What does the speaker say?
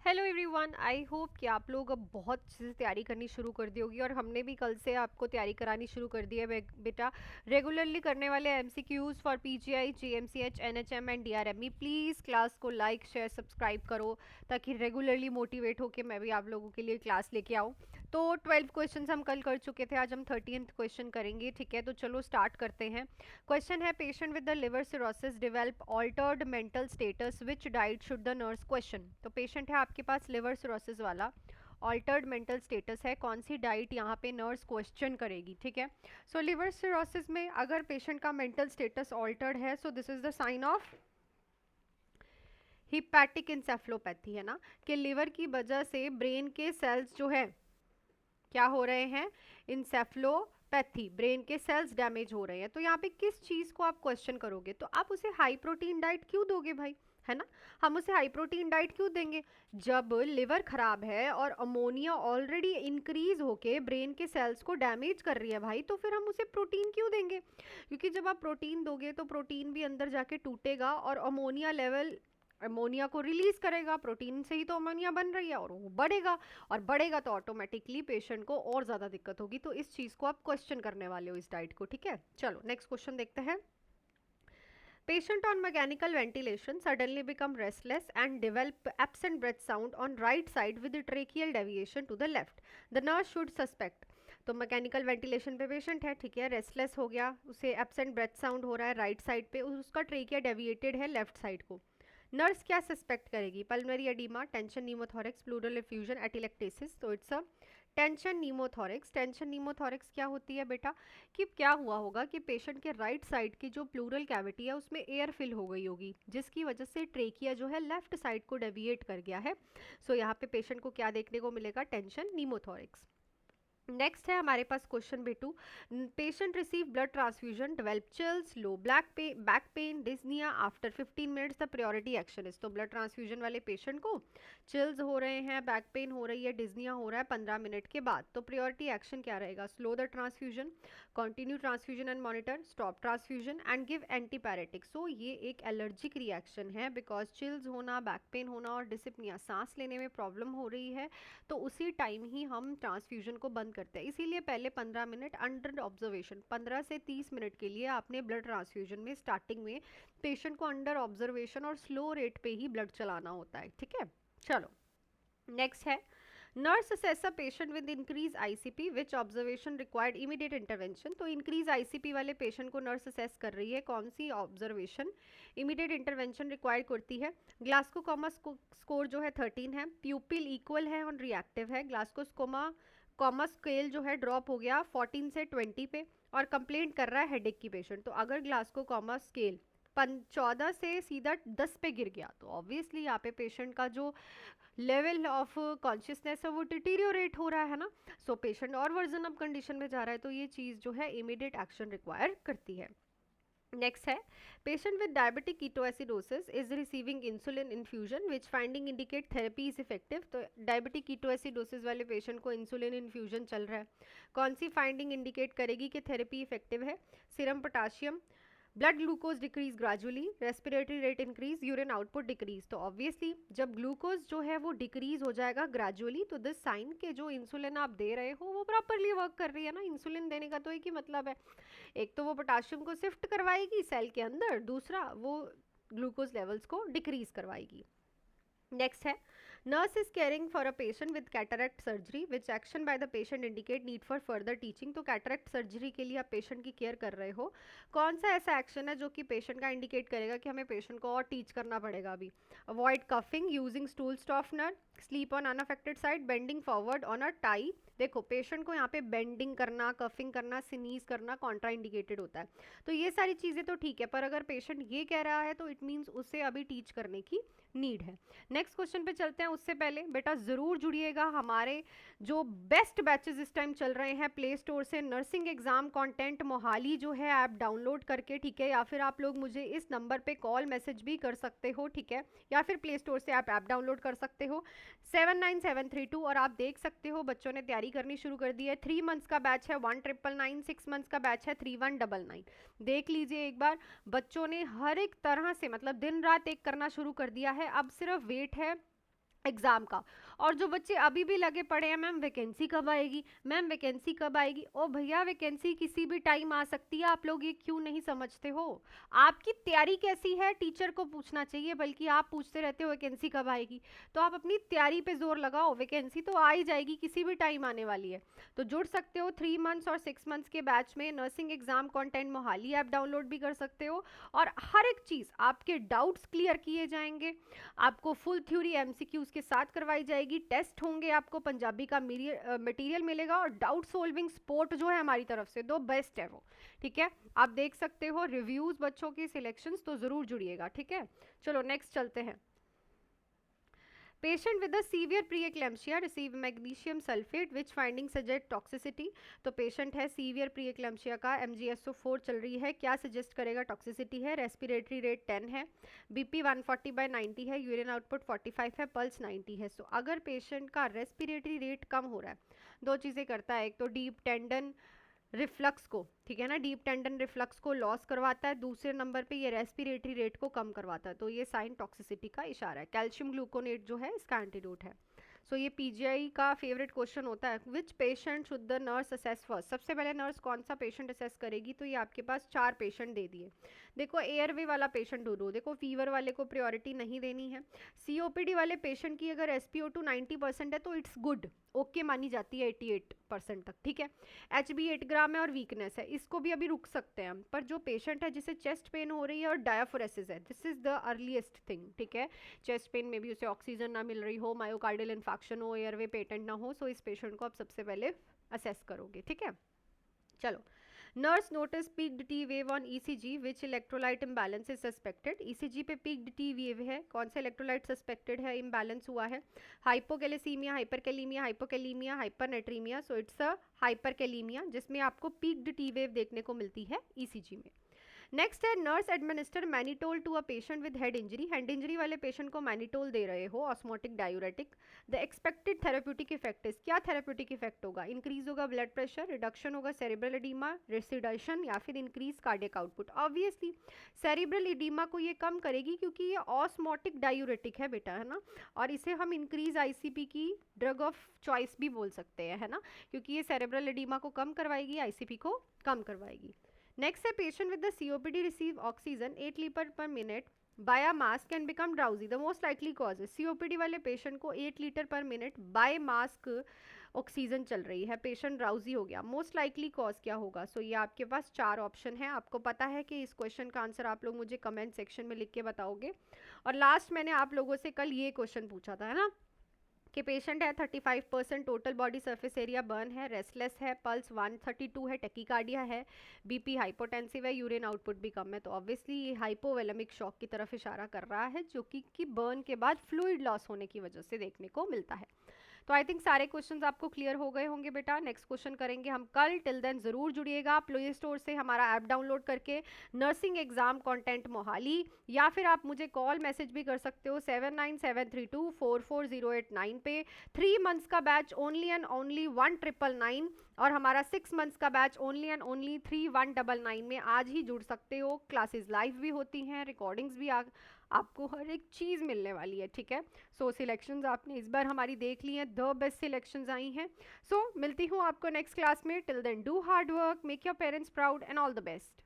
Hello everyone, I hope कि आप लोग अब बहुत अच्छे से तैयारी करनी शुरू कर दी होगी और हमने भी कल से आपको तैयारी करानी शुरू कर दी है बेटा। रेगुलरली करने वाले MCQs for PGI, GMCH, NHM and DRME, please class को लाइक शेयर सब्सक्राइब करो ताकि रेगुलरली मोटिवेट होकर मैं भी आप लोगों के लिए क्लास लेके आऊँ। तो 12 क्वेश्चन हम कल कर चुके थे, आज हम 13th क्वेश्चन करेंगे। ठीक है, तो चलो स्टार्ट करते हैं। क्वेश्चन है, patient with the liver cirrhosis develop altered mental status, which diet should the nurse question. तो पेशेंट है आपके पास लिवर सिरोसिस वाला, ऑल्टर्ड मेंटल स्टेटस है, कौन सी डाइट यहाँ पे नर्स क्वेश्चन करेगी। ठीक है, सो लिवर सिरोसिस में अगर पेशेंट का मेंटल स्टेटस ऑल्टर्ड है, so this is the sign of hepatic encephalopathy, है ना, कि लिवर की वजह से ब्रेन के सेल्स जो है क्या हो रहे हैं, इंसेफ्लोपैथी, ब्रेन के सेल्स डैमेज हो रहे हैं। तो यहाँ पे किस चीज़ को आप क्वेश्चन करोगे, तो आप उसे हाई प्रोटीन डाइट क्यों दोगे भाई, है ना। हम उसे हाई प्रोटीन डाइट क्यों देंगे, जब लिवर खराब है और अमोनिया ऑलरेडी इंक्रीज होके ब्रेन के सेल्स को डैमेज कर रही है भाई, तो फिर हम उसे प्रोटीन क्यों देंगे। क्योंकि जब आप प्रोटीन दोगे तो प्रोटीन भी अंदर जाके टूटेगा और अमोनिया लेवल, अमोनिया को रिलीज करेगा, प्रोटीन से ही तो अमोनिया बन रही है, और वो बढ़ेगा, और बढ़ेगा तो ऑटोमेटिकली पेशेंट को और ज़्यादा दिक्कत होगी। तो इस चीज़ को आप क्वेश्चन करने वाले हो इस डाइट को। ठीक है, चलो नेक्स्ट क्वेश्चन देखते हैं। Patient on mechanical ventilation suddenly become restless and develop absent breath sound on right side with the tracheal deviation to the left. The nurse should suspect. तो मैकेनिकल वेंटिलेशन पे patient है, ठीक है, restless हो गया, उसे एब्सेंट ब्रेथ साउंड हो रहा है राइट साइड पे, उसका ट्रेकिया डेविएटेड है लेफ्ट साइड को। नर्स क्या सस्पेक्ट करेगी, pulmonary oedema, tension pneumothorax, pleural effusion, atelectasis. तो it's a tension pneumothorax. Tension pneumothorax क्या होती है बेटा, कि क्या हुआ होगा कि पेशेंट के राइट साइड की जो प्लूरल कैविटी है उसमें एयर फिल हो गई होगी, जिसकी वजह से ट्रेकिया जो है लेफ्ट साइड को डेविएट कर गया है। सो यहाँ पे पेशेंट को क्या देखने को मिलेगा, टेंशन नीमोथोरेक्स। नेक्स्ट है हमारे पास क्वेश्चन बेटू, patient receive blood transfusion, develop chills, low back pain, dyspnoea after 15 minutes, the priority action is. तो ब्लड ट्रांसफ्यूजन वाले पेशेंट को चिल्स हो रहे हैं, बैक पेन हो रही है, डिस्निया हो रहा है 15 मिनट के बाद, तो प्रायोरिटी एक्शन क्या रहेगा, slow the transfusion, continue transfusion and monitor, stop transfusion and give antipyretic. So ये एक एलर्जिक रिएक्शन है, बिकॉज चिल्स होना, बैक पेन होना और डिसिप्निया, सांस लेने में प्रॉब्लम हो रही है, तो उसी टाइम ही हम ट्रांसफ्यूजन को बंद करते हैं। इसीलिए पहले 15 मिनट अंडर ऑब्जर्वेशन, 15 से 30 मिनट के लिए आपने ब्लड ट्रांसफ्यूजन में स्टार्टिंग में पेशेंट को अंडर ऑब्जर्वेशन और स्लो रेट पे ही ब्लड चलाना होता है। ठीक है, चलो नेक्स्ट है, nurse assess a patient with increase ICP, which observation required immediate intervention. तो इंक्रीज आईसीपी वाले पेशेंट को नर्स असेस कर रही है, कौन सी ऑब्जर्वेशन इमीडिएट इंटरवेंशन रिक्वायर करती है। ग्लासको कॉमा स्कोर जो है 13 है, प्यूपिल इक्वल है और रिएक्टिव है। ग्लासको कॉमा स्केल जो है ड्रॉप हो गया 14 से 20 पे, और कंप्लेंट कर रहा है हेडेक की पेशेंट। तो अगर ग्लासको कॉमा स्केल 14 से सीधा 10 पे गिर गया, तो ऑब्वियसली यहाँ पे पेशेंट का जो लेवल ऑफ कॉन्शियसनेस है वो डिटीरियोरेट हो रहा है ना। सो पेशेंट और वर्जन ऑफ कंडीशन में जा रहा है, तो ये चीज़ जो है इमीडिएट एक्शन रिक्वायर करती है। नेक्स्ट है, patient with diabetic ketoacidosis is receiving insulin infusion, which finding indicate therapy is effective. तो डायबिटिक कीटोएसिडोसिस वाले पेशेंट को इंसुलिन इन्फ्यूजन चल रहा है, कौन सी फाइंडिंग इंडिकेट करेगी कि थेरेपी इफेक्टिव है। Serum potassium, blood glucose decrease gradually, respiratory rate increase, urine output decrease. तो ऑब्वियसली जब ग्लूकोज जो है वो डिक्रीज हो जाएगा ग्रेजुअली, तो दिस साइन के जो इंसुलिन आप दे रहे हो वो प्रॉपरली वर्क कर रही है ना। इंसुलिन देने का तो एक ही मतलब है, एक तो वो पोटाशियम को शिफ्ट करवाएगी सेल के अंदर, दूसरा वो ग्लूकोज लेवल्स को डिक्रीज करवाएगी। नेक्स्ट है, nurse is caring for a patient with cataract surgery, which action by the patient indicate need for further teaching. तो कैटरेक्ट सर्जरी के लिए आप पेशेंट की केयर कर रहे हो, कौन सा ऐसा एक्शन है जो कि पेशेंट का इंडिकेट करेगा कि हमें पेशेंट को और टीच करना पड़ेगा अभी। Avoid coughing, using stool softener, sleep on unaffected side, bending forward on a tie. देखो पेशेंट को यहाँ पे बेंडिंग करना, कफिंग करना, स्नीज करना कॉन्ट्रा इंडिकेटेड होता है, तो ये सारी चीज़ें तो ठीक है, पर अगर पेशेंट ये कह रहा है तो इट मीन्स उसे अभी टीच करने की नीड है। नेक्स्ट क्वेश्चन पे चलते हैं, उससे पहले बेटा जरूर जुड़िएगा, हमारे जो बेस्ट बैचेस इस टाइम चल रहे हैं प्ले स्टोर से, नर्सिंग एग्जाम कंटेंट मोहाली जो है ऐप डाउनलोड करके, ठीक है, या फिर आप लोग मुझे इस नंबर पे कॉल मैसेज भी कर सकते हो, ठीक है, या फिर प्ले स्टोर से आप ऐप डाउनलोड कर सकते हो 79732, और आप देख सकते हो बच्चों ने तैयारी करनी शुरू कर दी है। 3 मंथ्स का बैच है 1999, 6 मंथ्स का बैच है 3199। देख लीजिए एक बार, बच्चों ने हर एक तरह से मतलब दिन रात एक करना शुरू कर दिया है। अब सिर्फ वेट है एग्जाम का। और जो बच्चे अभी भी लगे पड़े हैं, मैम वैकेंसी कब आएगी, मैम वैकेंसी कब आएगी, ओ भैया वैकेंसी किसी भी टाइम आ सकती है, आप लोग ये क्यों नहीं समझते हो? आपकी तैयारी कैसी है टीचर को पूछना चाहिए, बल्कि आप पूछते रहते हो वैकेंसी कब आएगी। तो आप अपनी तैयारी पे जोर लगाओ, वैकेंसी तो आ ही जाएगी, किसी भी टाइम आने वाली है। तो जुड़ सकते हो 3 मंथ्स और 6 मंथ्स के बैच में। Nursing exam content Mohali app download भी कर सकते हो, और हर एक चीज़ आपके डाउट्स क्लियर किए जाएंगे। आपको फुल थ्योरी एमसीक्यूज के साथ करवाई जाएगी, टेस्ट होंगे, आपको पंजाबी का मटेरियल मिलेगा, और डाउट सोल्विंग स्पोर्ट जो है हमारी तरफ से दो बेस्ट है वो। ठीक है, आप देख सकते हो रिव्यूज बच्चों के सिलेक्शंस, तो जरूर जुड़िएगा। ठीक है, चलो नेक्स्ट चलते हैं। Patient with a severe preeclampsia receive magnesium sulfate which finding suggest toxicity। तो पेशेंट है सीवियर प्रीएक्लैम्सिया का, MgSO4 चल रही है, क्या सजेस्ट करेगा? टॉक्सिसिटी है। रेस्पिरेटरी रेट 10 है, बीपी 140/90 है, यूरिन आउटपुट 45 है, पल्स 90 है। सो अगर पेशेंट का रेस्पिरेटरी रेट कम हो रहा है, दो चीज़ें करता है, एक तो डीप टेंडन रिफ्लक्स को, ठीक है ना, डीप टेंडन रिफ्लक्स को लॉस करवाता है, दूसरे नंबर पे ये रेस्पिरेटरी रेट को कम करवाता है, तो ये साइन टॉक्सिसिटी का इशारा है। कैल्शियम ग्लूकोनेट जो है इसका एंटीडोट है। सो ये पीजीआई का फेवरेट क्वेश्चन होता है, which patient should the nurse assess first. सबसे पहले नर्स कौन सा पेशेंट असेस करेगी? तो ये आपके पास 4 पेशेंट दे दिए। देखो एयरवे वाला पेशेंट ढूंढो, देखो फीवर वाले को प्रायोरिटी नहीं देनी है। सीओपीडी वाले पेशेंट की अगर SpO2 90% है तो इट्स गुड, ओके मानी जाती है 88% तक। ठीक है, HB 8 ग्राम है और वीकनेस है, इसको भी अभी रुक सकते हैं हम। पर जो पेशेंट है जिसे चेस्ट पेन हो रही है और डायाफोरेसिस है, this is the earliest thing. ठीक है, चेस्ट पेन में भी उसे ऑक्सीजन ना मिल रही हो, मायोकार्डियल इन्फेक्शन हो, एयरवे पेटेंट ना हो, सो इस पेशेंट को आप सबसे पहले असेस करोगे। ठीक है, चलो। Nurse notice peaked T wave on ECG which electrolyte imbalance is suspected. ECG पे पीक्ड टी वेव है, कौन सा इलेक्ट्रोलाइट सस्पेक्टेड है, इम्बैलेंस हुआ है? हाइपोकैलेसीमिया, हाइपरकैलीमिया, हाइपोकैलीमिया, हाइपरनेट्रीमिया। सो इट्स अ हाइपरकैलीमिया, जिसमें आपको पीक्ड टी वेव देखने को मिलती है ECG में। नेक्स्ट है nurse administer mannitol to a patient with head injury. Head injury वाले पेशेंट को मैनिटोल दे रहे हो, osmotic diuretic. The expected therapeutic effect is, क्या थेरेप्यूटिक इफेक्ट होगा? इंक्रीज होगा ब्लड प्रेशर, रिडक्शन होगा सेरिब्रल एडीमा, रेसिडेशन, या फिर increase cardiac output. Obviously cerebral oedema को ये कम करेगी, क्योंकि ये ऑस्मोटिक डायूरेटिक है बेटा, है ना, और इसे हम इंक्रीज ICP की ड्रग ऑफ चॉइस भी बोल सकते हैं, है ना, क्योंकि ये सेरिब्रल एडीमा को कम करवाएगी, ICP को कम करवाएगी। नेक्स्ट है patient with the COPD receive oxygen 8 litre per minute by a mask can become drowsy. The most likely cause है, COPD वाले पेशेंट को 8 litre per minute bye mask oxygen चल रही है, पेशेंट ड्राउजी हो गया। मोस्ट लाइकली कॉज क्या होगा? सो ये आपके पास 4 ऑप्शन है। आपको पता है कि इस क्वेश्चन का आंसर आप लोग मुझे कमेंट सेक्शन में लिख के बताओगे। और लास्ट मैंने आप लोगों से कल ये क्वेश्चन पूछा था, है ना, कि पेशेंट है 35% total body surface area burn है, रेस्टलेस है, पल्स 132 है, टेकिकार्डिया है, बीपी हाइपोटेंसिव है, यूरिन आउटपुट भी कम है। तो ऑब्वियसली ये हाइपोवेलेमिक शॉक की तरफ इशारा कर रहा है, जो कि बर्न के बाद फ्लूइड लॉस होने की वजह से देखने को मिलता है। तो आई थिंक सारे क्वेश्चंस आपको क्लियर हो गए होंगे बेटा। नेक्स्ट क्वेश्चन करेंगे हम कल। टिल देन जरूर जुड़िएगा प्ले स्टोर से हमारा ऐप डाउनलोड करके, नर्सिंग एग्जाम कंटेंट मोहाली, या फिर आप मुझे कॉल मैसेज भी कर सकते हो 7973244089 पे। 3 मंथ्स का बैच ओनली एंड ओनली 1999, और हमारा 6 मंथ्स का बैच ओनली एंड ओनली 3199 में आज ही जुड़ सकते हो। क्लासेस लाइव भी होती हैं, रिकॉर्डिंग्स भी आपको हर एक चीज़ मिलने वाली है। ठीक है, सो सिलेक्शंस आपने इस बार हमारी देख ली हैं, द बेस्ट सिलेक्शंस आई हैं। सो मिलती हूँ आपको नेक्स्ट क्लास में। Till then do hard work, make your parents proud and all the best.